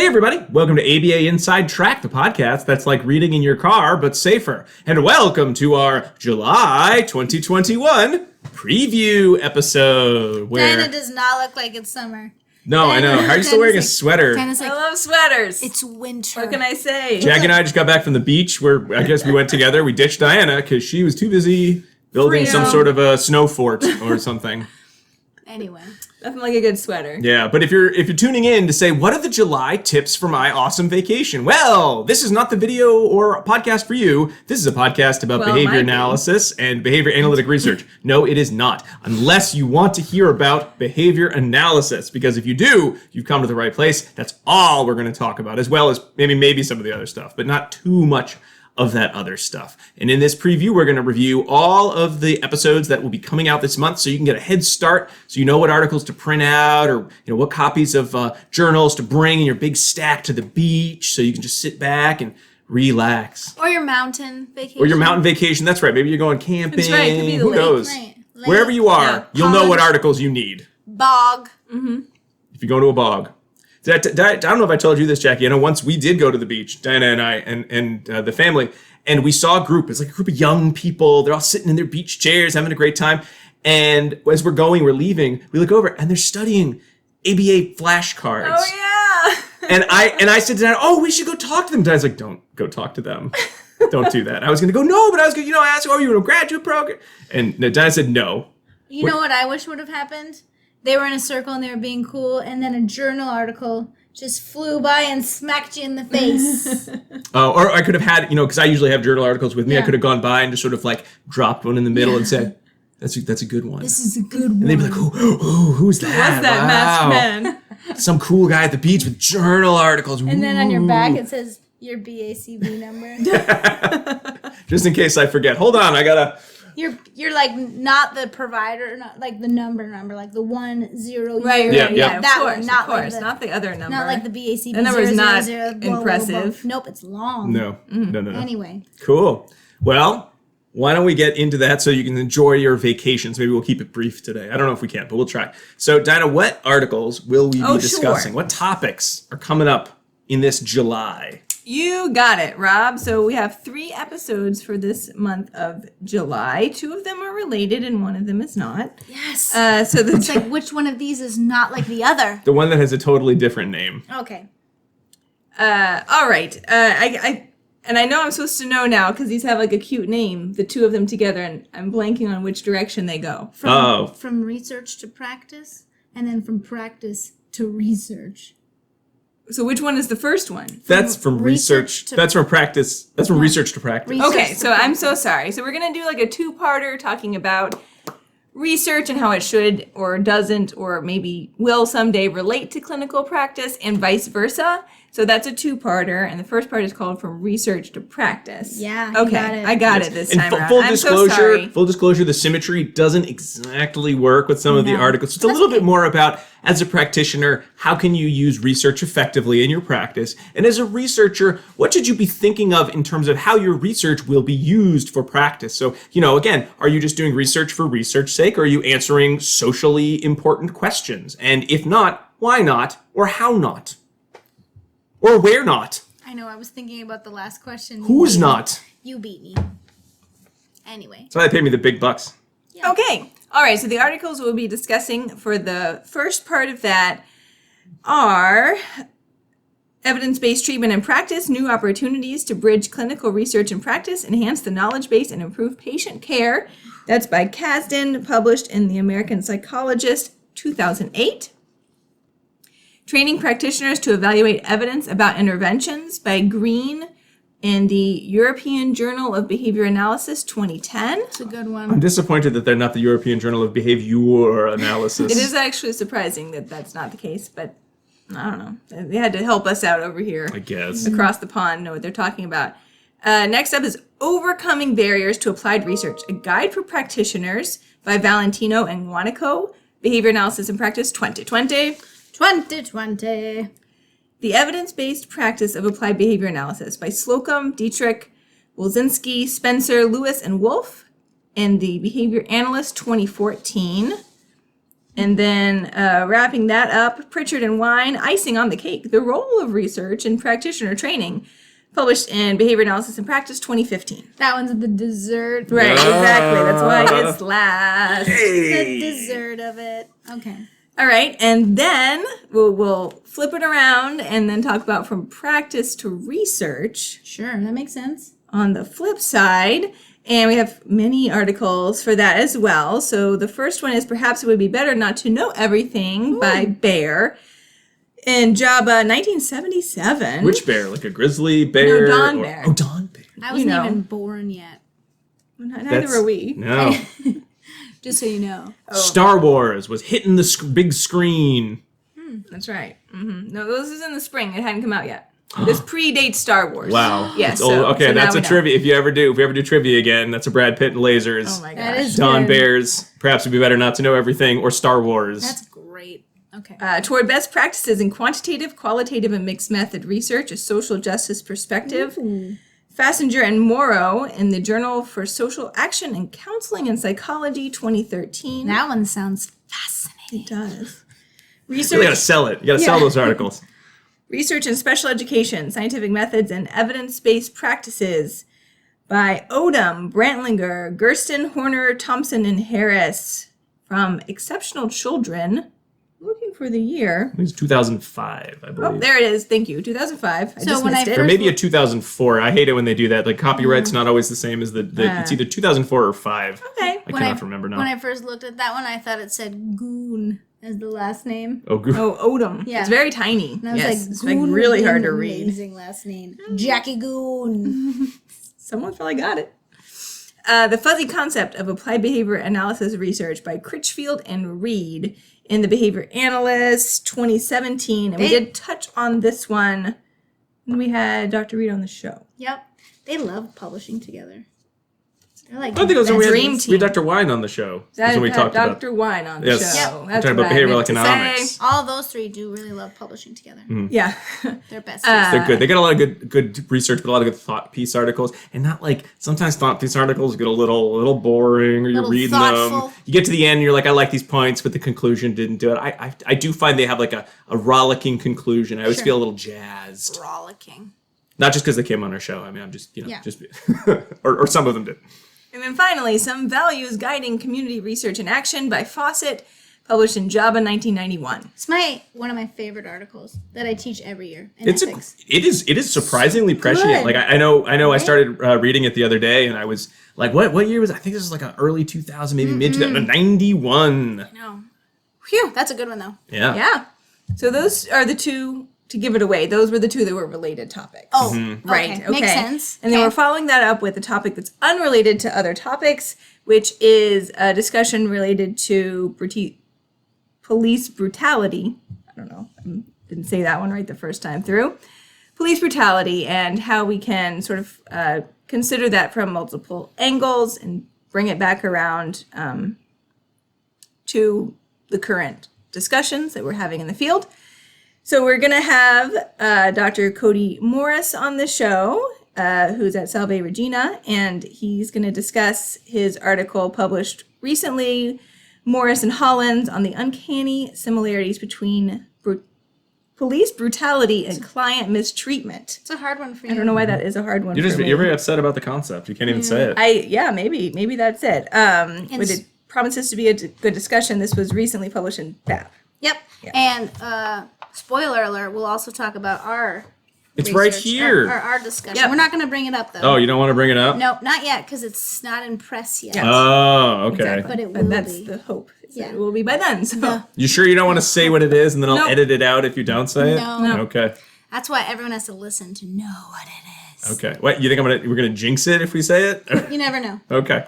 Hey everybody, welcome to ABA Inside Track, the podcast that's like reading in your car, but safer. And welcome to our July 2021 preview episode. Where... Dinah does not look like it's summer. No, I know. How are you still wearing a sweater? I love sweaters. It's winter. What can I say? Jack and I just got back from the beach where I guess we went together. We ditched Diana because she was too busy building some sort of a snow fort or something. Anyway. Nothing like a good sweater. Yeah, but if you're tuning in to say, what are the July tips for my awesome vacation? Well, this is not the video or podcast for you. This is a podcast about behavior analysis and behavior analytic research. No, it is not. Unless you want to hear about behavior analysis. Because if you do, you've come to the right place. That's all we're going to talk about, as well as maybe some of the other stuff, but not too much of that other stuff. And in this preview, we're going to review all of the episodes that will be coming out this month so you can get a head start, so you know what articles to print out or what copies of journals to bring in your big stack to the beach so you can just sit back and relax. Or your mountain vacation. Or your mountain vacation. That's right. Maybe you're going camping. That's right. It could be the Who lake. knows? Right. Wherever you are, you'll know what articles you need. Bog. Mm-hmm. If you go to a bog. I don't know if I told you this, Jackie. Once we did go to the beach, Diana and I and the family, and we saw a group. It's like a group of young people. They're all sitting in their beach chairs, having a great time. And as we're leaving, we look over, and they're studying ABA flashcards. Oh, yeah. and I said to Diana, oh, we should go talk to them. Diana's like, don't go talk to them. Don't do that. I was going to go, no, but I was going to, ask, oh, you in a graduate program? And Diana said, no. You know what I wish would have happened? They were in a circle and they were being cool, and then a journal article just flew by and smacked you in the face. Or I could have had, because I usually have journal articles with me. Yeah. I could have gone by and just sort of like dropped one in the middle and said, that's a good one. This is a good one. And they'd be like, who's that? What's that masked man? Some cool guy at the beach with journal articles. And then on your back it says your BACV number. Just in case I forget. Hold on, I gotta... You're like not the provider, not like the number, like the 10. Right. Yeah. That one, not like the, not the other number. Not like the BACV. The number is not 000, impressive. Nope, it's long. No. Anyway. Cool. Well, why don't we get into that so you can enjoy your vacations? Maybe we'll keep it brief today. I don't know if we can, but we'll try. So, Dinah, what articles will we be discussing? Sure. What topics are coming up in this July? You got it, Rob. So we have 3 episodes for this month of July. 2 of them are related and 1 of them is not. Yes. It's like, which one of these is not like the other? The one that has a totally different name. Okay. All right. I know I'm supposed to know now because these have like a cute name, the 2 of them together, and I'm blanking on which direction they go. From research to practice, and then from practice to research. So which one is the first one? That's from research. That's from practice. That's from research to practice. Okay, so I'm so sorry. So we're going to do like a 2-parter talking about research and how it should or doesn't or maybe will someday relate to clinical practice and vice versa. So that's a 2-parter, and the first part is called From Research to Practice. Yeah, okay, I got it this time around. Full disclosure, the symmetry doesn't exactly work with some of the articles. It's a little bit more about, as a practitioner, how can you use research effectively in your practice? And as a researcher, what should you be thinking of in terms of how your research will be used for practice? So, again, are you just doing research for research's sake, or are you answering socially important questions? And if not, why not, or how not? Or where not? I know, I was thinking about the last question. Who's not? You beat me. Anyway. So they paid me the big bucks. Yeah. Okay. All right, so the articles we'll be discussing for the first part of that are evidence-based treatment and practice, new opportunities to bridge clinical research and practice, enhance the knowledge base, and improve patient care. That's by Kazdin, published in the American Psychologist, 2008. Training practitioners to evaluate evidence about interventions by Green in the European Journal of Behavior Analysis, 2010. It's a good one. I'm disappointed that they're not the European Journal of Behavior Analysis. It is actually surprising that that's not the case, but I don't know. They had to help us out over here. I guess. Across the pond, know what they're talking about. Next up is Overcoming Barriers to Applied Research, a guide for practitioners by Valentino and Guanico, Behavior Analysis and Practice, 2020. 2020. The Evidence-Based Practice of Applied Behavior Analysis by Slocum, Detrich, Wilczynski, Spencer, Lewis, and Wolfe, and the Behavior Analyst, 2014. And then wrapping that up, Pritchard and Wine, Icing on the Cake, The Role of Research in Practitioner Training, published in Behavior Analysis and Practice 2015. That one's the dessert. Right, exactly. That's why it's last. The dessert of it. Okay. All right, and then we'll flip it around and then talk about from practice to research Sure, that makes sense. on the flip side. And we have many articles for that as well. So the first one is Perhaps It Would Be Better Not to Know Everything by Bear in Java 1977. Which bear? Like a grizzly bear? No, Dawn bear. Oh, Dawn bear. I wasn't know. even born yet, Neither were we. No. just so you know. Star Wars was hitting the big screen. That's right. No, this is in the spring. It hadn't come out yet. This predates Star Wars. Wow. Yes. It's old. Okay, that's now a we know. trivia. If we ever do trivia again, that's a Brad Pitt and lasers. Oh my That gosh. is Dawn good. Bears. Perhaps it'd be better not to know everything, or Star Wars. That's great. Okay. Toward best practices in quantitative, qualitative, and mixed method research, a social justice perspective. Fassinger and Morrow in the Journal for Social Action and Counseling in Psychology 2013. That one sounds fascinating. It does. You gotta Research, sell it. You gotta sell those articles. Research in Special Education, Scientific Methods and Evidence-Based Practices by Odom, Brantlinger, Gersten, Horner, Thompson, and Harris from Exceptional Children. Looking for the year. I think it's 2005, I believe. Oh, there it is. Thank you. 2005. I So just when missed I it. Or maybe a 2004. I hate it when they do that. Like, copyright's not always the same as the it's either 2004 or 5. Okay. I cannot remember now. When I first looked at that one, I thought it said Goon as the last name. Oh, good. Oh, Odom. Yeah. It's very tiny. And I was Yes, like, it's Goon like really would be hard an to read. Amazing last name. Jackie Goon. Someone probably got it. The Fuzzy Concept of Applied Behavior Analysis Research by Critchfield and Reed in the Behavior Analyst 2017. And we did touch on this one when we had Dr. Reed on the show. Yep. They love publishing together. They're like I think it was when we Dream had, team. we had Dr. Wine on the show. That's when we talked about. Dr. Wine on the Yes. show. Yep. That's Talking about what I behavioral meant to economics. say. all those three do really love publishing together. Yeah. They're best. They're good. They got a lot of good research, but a lot of good thought piece articles, and not like sometimes thought piece articles get a little boring, or you're Little reading thoughtful. them. You get to the end, and you're like, I like these points, but the conclusion didn't do it. I do find they have like a rollicking conclusion. I always Sure. feel a little jazzed, Rollicking. not just because they came on our show. I mean, I'm just Yeah. just or some of them did. And then finally, Some Values Guiding Community Research and Action by Fawcett, published in Java 1991. It's one of my favorite articles that I teach every year in It is surprisingly prescient. Good. Like I know I started reading it the other day, and I was like, what year was it? I think this was like an early 2000, maybe mid 2000, 91. No. Phew, that's a good one though. Yeah. Yeah. So those are the two, to give it away, those were the two that were related topics. Oh, Right. okay. Okay. Makes sense. And then Okay. we're following that up with a topic that's unrelated to other topics, which is a discussion related to police brutality. I don't know. I didn't say that one right the first time through. Police brutality and how we can sort of consider that from multiple angles and bring it back around to the current discussions that we're having in the field. So we're going to have Dr. Cody Morris on the show, who's at Salve Regina, and he's going to discuss his article published recently, Morris and Hollins, on the uncanny similarities between police brutality and client mistreatment. It's a hard one for you. I don't know why that is a hard one for me. You're very upset about the concept. You can't even say it. Maybe that's it. But it promises to be a good discussion. This was recently published in BAP. Yep. And spoiler alert, we'll also talk about our It's right research, here. Our discussion. Yep. We're not going to bring it up though. Oh, you don't want to bring it up? Nope, not yet, because it's not in press yet. Oh, okay. Exactly. But it will that's be. the hope. is that Yeah. It will be by then. So. You sure you don't want to say what it is, and then I'll Nope. edit it out if you don't say it? No. Okay. That's why everyone has to listen to know what it is. Okay. What, you think we're gonna jinx it if we say it? You never know. Okay.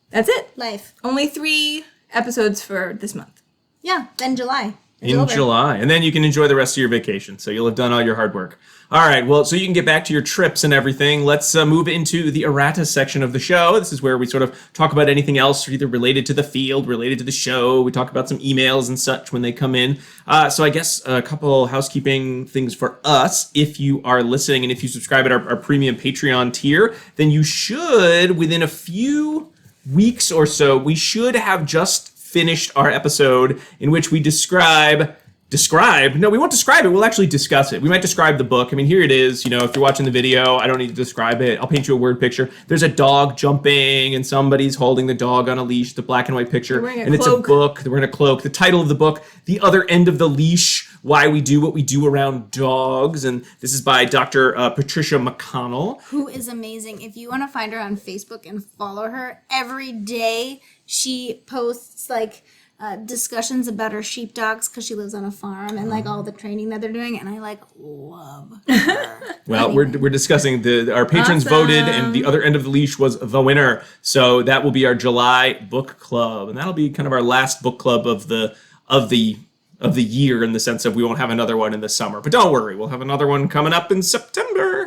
That's it. Life. Only 3 episodes for this month. Yeah, then July. It's In over. July. And then you can enjoy the rest of your vacation. So you'll have done all your hard work. All right. Well, so you can get back to your trips and everything. Let's move into the Errata section of the show. This is where we sort of talk about anything else either related to the field, related to the show. We talk about some emails and such when they come in. So I guess a couple housekeeping things for us. If you are listening and if you subscribe at our premium Patreon tier, then you should, within a few weeks or so, we should have just finished our episode in which we no, we won't describe it. We'll actually discuss it. We might describe the book. I mean, here it is. You know, if you're watching the video, I don't need to describe it. I'll paint you a word picture. There's a dog jumping and somebody's holding the dog on a leash, the black and white picture. And it's a book. They're wearing a cloak. The title of the book, The Other End of the Leash, Why We Do What We Do Around Dogs. And this is by Dr. Patricia McConnell. Who is amazing. If you want to find her on Facebook and follow her, every day she posts like discussions about her sheepdogs because she lives on a farm and like all the training that they're doing, and I like love her. Well, we're discussing our patrons voted, and The Other End of the Leash was the winner. So that will be our July book club, and that'll be kind of our last book club of the year, in the sense of we won't have another one in the summer. But don't worry, we'll have another one coming up in September.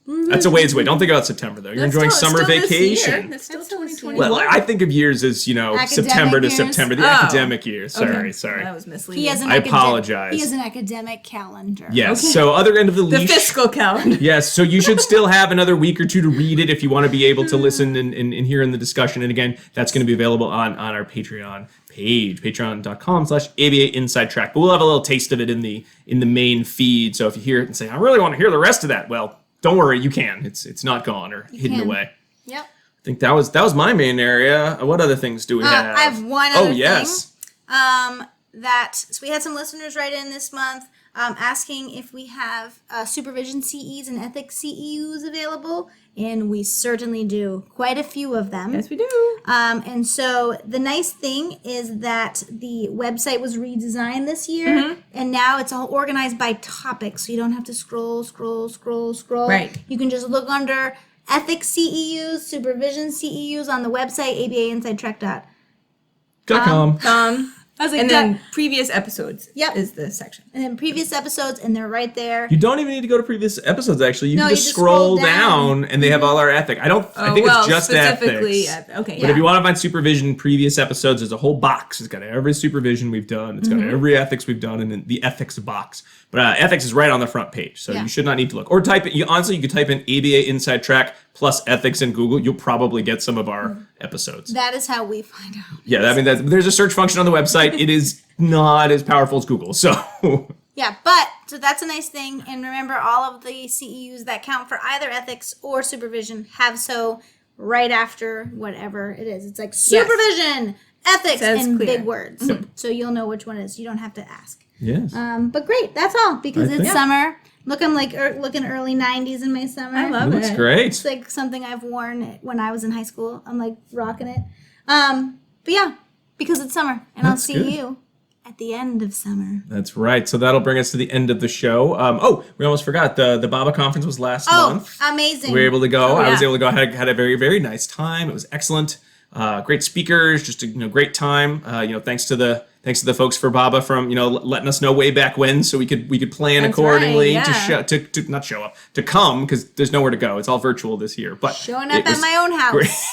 That's a ways away. Don't think about September, though. You're enjoying summer vacation. That's still 2021. Well, I think of years as, September to September, the academic year. Sorry. That was misleading. I apologize. He has an academic calendar. Yes, so Other End of the Leash. The fiscal calendar. Yes, so you should still have another week or two to read it if you want to be able to listen and hear in the discussion. And again, that's going to be available on our Patreon page, patreon.com/ABA Inside Track. But we'll have a little taste of it in the main feed. So if you hear it and say, I really want to hear the rest of that, well, don't worry, you can. It's not gone or hidden away. Yep. I think that was my main area. What other things do we have? I have one other thing. Yes. So we had some listeners write in this month asking if we have supervision CEs and ethics CEUs available, and we certainly do. Quite a few of them. Yes, we do. And so the nice thing is that the website was redesigned this year, and now it's all organized by topic, so you don't have to scroll. Right. You can just look under ethics CEUs, supervision CEUs on the website, abainsidetrack.com. I was like, and then previous episodes is the section. And then previous episodes, and they're right there. You don't even need to go to previous episodes, actually. You can just scroll down, and they have all our ethics. I think it's just ethics. Okay, But if you want to find supervision previous episodes, there's a whole box. It's got every supervision we've done. It's got every ethics we've done, and then the ethics box. But ethics is right on the front page, so you should not need to look. Or type it. Honestly, you could type in ABA Inside Track plus ethics in Google. You'll probably get some of our episodes. That is how we find out. Yeah, I mean, there's a search function on the website. It is not as powerful as Google, so... Yeah, so that's a nice thing. And remember, all of the CEUs that count for either ethics or supervision have so right after whatever it is. It's like supervision, ethics, in big words. So you'll know which one it is. You don't have to ask. Yes. But great, that's all, because it's summer. Looking early 90s in my summer. I love it. Looks great. It's like something I've worn when I was in high school. I'm like rocking it. But yeah, because it's summer, and I'll see you at the end of summer. That's right. So that'll bring us to the end of the show. We almost forgot the BABA conference was last month. Amazing. We were able to go. I was able to go. Had a very, very nice time. It was excellent. Great speakers. Just a great time. Thanks to the folks for BABA from letting us know way back when, so we could plan accordingly to not show up, to come, because there's nowhere to go. It's all virtual this year. But showing up at my own house.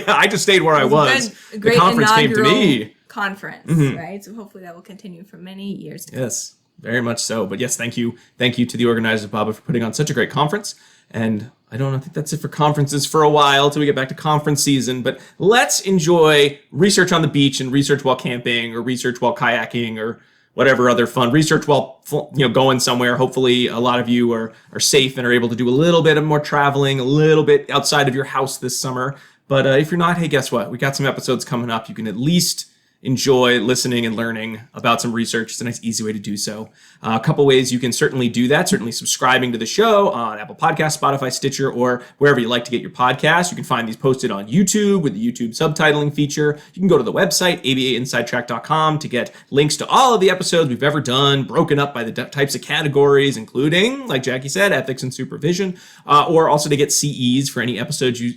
I just stayed where I was. The conference came to me. Conference, right? So hopefully that will continue for many years to come. Yes, very much so. But yes, thank you to the organizers of BABA for putting on such a great conference. And I think that's it for conferences for a while till we get back to conference season. But let's enjoy research on the beach and research while camping or research while kayaking or whatever other fun research while going somewhere. Hopefully a lot of you are safe and are able to do a little bit of more traveling, a little bit outside of your house this summer. But if you're not, hey, guess what? We got some episodes coming up. You can at least enjoy listening and learning about some research. It's a nice, easy way to do so. A couple ways you can certainly do that. Certainly subscribing to the show on Apple Podcasts, Spotify, Stitcher, or wherever you like to get your podcasts. You can find these posted on YouTube with the YouTube subtitling feature. You can go to the website, abainsidetrack.com, to get links to all of the episodes we've ever done, broken up by the types of categories, including, like Jackie said, ethics and supervision, or also to get CEs for any episodes you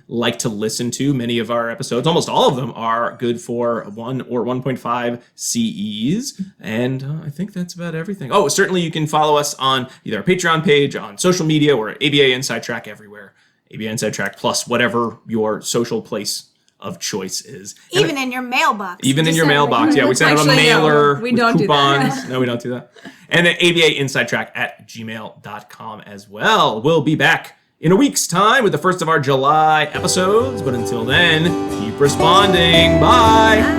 like to listen to. Many of our episodes, almost all of them, are good for 1 or 1.5 CEs. And I think that's about everything. Oh, certainly you can follow us on either our Patreon page, on social media, or ABA Inside Track everywhere. ABA Inside Track plus whatever your social place of choice is. Even in your mailbox. Even in your mailbox. Yeah, we send out a mailer with coupons. Do that. No, we don't do that. And at ABA Inside Track at gmail.com as well. We'll be back in a week's time with the first of our July episodes. But until then, keep responding. Bye.